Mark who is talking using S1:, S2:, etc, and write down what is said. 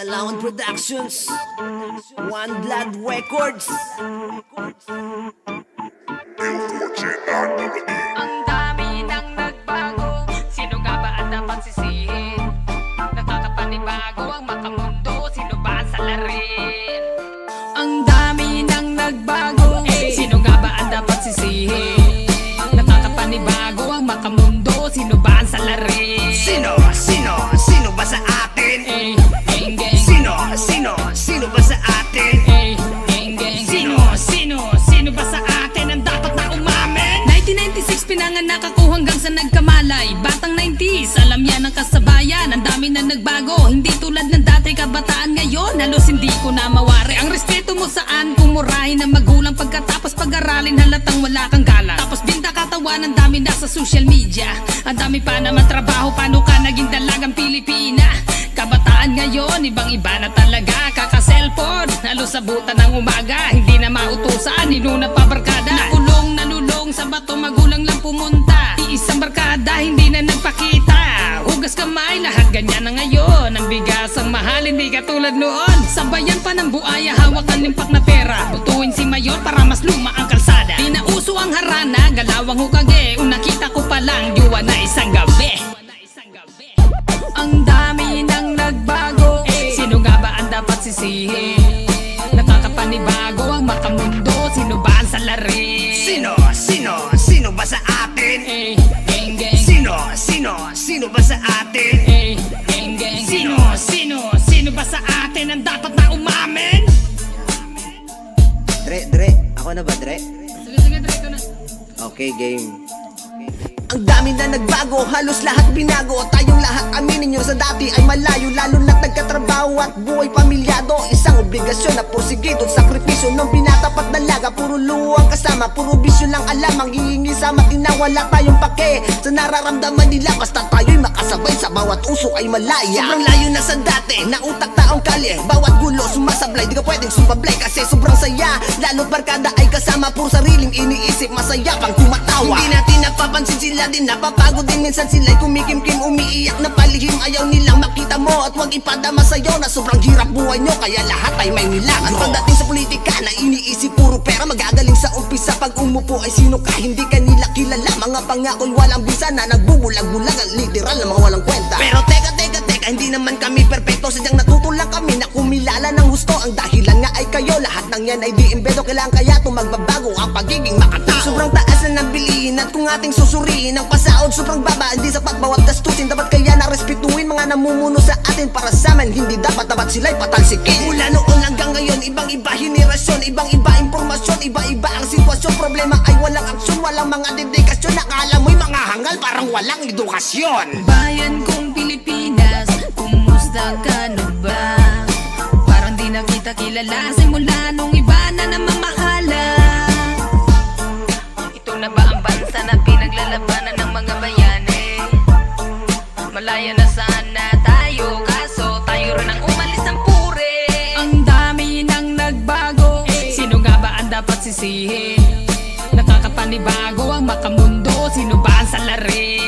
S1: Galawan Productions, One Blood Records.
S2: Ang dami nang nagbago, sino nga ba ang dapat sisihin? Nakakapanibago ang makamundo, sino ba ang salarin? Ang dami nang nagbago, sino nga ba ang dapat sisihin? Nakakapanibago ang makamundo, sino ba ang salarin?
S1: Sino ba sa atin? Sino ba sa atin?
S2: Sino ba sa atin ang dapat na umamin? 1996 pinanganak ako hanggang sa nagkamalay. Batang 90s, alam yan ang kasabayan. Ang dami na nagbago, hindi tulad ng dati kabataan ngayon. Halos hindi ko na mawari. Ang respeto mo saan kung murahin ng magulang pagkatapos pag-aralin halatang wala kang galang. Tapos binta katawan, ang dami na sa social media. Ang dami pa naman trabaho, paano ka naging dalagang Pilipina? Kabataan ngayon, ibang-iba na talaga. Kaka-cellphone, halos sabutan ng umaga. Hindi na mautusan, inuna pa barkada. Nalulong sa bato, magulang lang pumunta. Iisang barkada, hindi na nagpakita. Hugas kamay, lahat ganyan na ngayon. Ang bigas ang mahal, hindi katulad noon. Sabayan pa ng buaya, hawak ang limpak na pera. Butuin si Mayor para mas luma ang kalsada. Di na uso ang harana, galawang hukage. Una kita ko pa lang, yuwa na isang gabi. Ang dami nang nagbago, sino nga ba ang dapat sisihin? Nakakapanibago ang makamundo, sino ba ang salarin?
S1: Sino ba sa atin? Sino ba sa atin?
S2: Sino ba sa atin ang dapat na umamin?
S1: Dre, ako na ba, Dre?
S2: Sige, Dre, ito na.
S1: Okay, game. Ang dami na nagbago, halos lahat binago. Tayong lahat aminin nyo sa dati ay malayo. Lalo na't nagkatrabaho at buhay pamilyado. Isang obligasyon na porsigito at sakripisyo nung binatapat na laga. Puro luwang kasama, puro bisyo lang alam. Ang hihingi sa matina, wala tayong pake sa nararamdaman nila. Basta tayo'y makasabay sa bawat usok ay malaya. Sobrang layo na sa dati, na utak taong kalye. Bawat gulo sumasablay, di ka pwedeng sumablay kasi sobrang saya. Lalo't barkada ay kasama, puro sariling iniisip. Masaya pang tumatawa. Hindi natin napapansin sila din, napapagod din minsan sila'y kumikimkim, umiiyak na palihim. Ayaw nilang makita mo at wag ipadama sa'yo na sobrang hirap buhay nyo, kaya lahat ay may milagro. At pagdating sa politika na iniisip puro pera, magagaling sa umpisa. Pag umupo ay sino ka, hindi ka nila kilala. Mga pangako'y walang bisa na nagbubulag-bulag, ang literal na mga walang kwenta. Pero teka, hindi naman kami perpekto. Sadyang natutulang kami na kumilala ng husto. Ang dahilan nga ay kayo, lahat ng yan ay di imbedo. Kailangan kaya ito magbabago ang pagiging makatao. Sobrang taas na ng bilihin at kung ating susuriin ang pasaod sobrang baba, hindi sapat bawat gastusin. Dapat kaya na respetuhin mga namumuno sa atin. Para sa amin, hindi dapat sila'y patalsikin. Mula noon hanggang ngayon, ibang-iba henerasyon, ibang-iba impormasyon, iba-iba ang sitwasyon. Problema ay walang aksyon, walang mga dedikasyon. Nakala mo'y mga hangal, parang walang edukasyon.
S2: Bayan kong Pilipinas, kumusta ka na ba? Parang di na kita kilala simula nung iba na namamahala. Ito na ba ang bansa na pinaglalabanan ng mga bayani? Malaya na sana tayo, kaso tayo rin ang umalis ng puri. Ang dami nang nagbago, sino nga ba ang dapat sisihin? Nakakapanibago ang makamundo, sino ba ang salarin?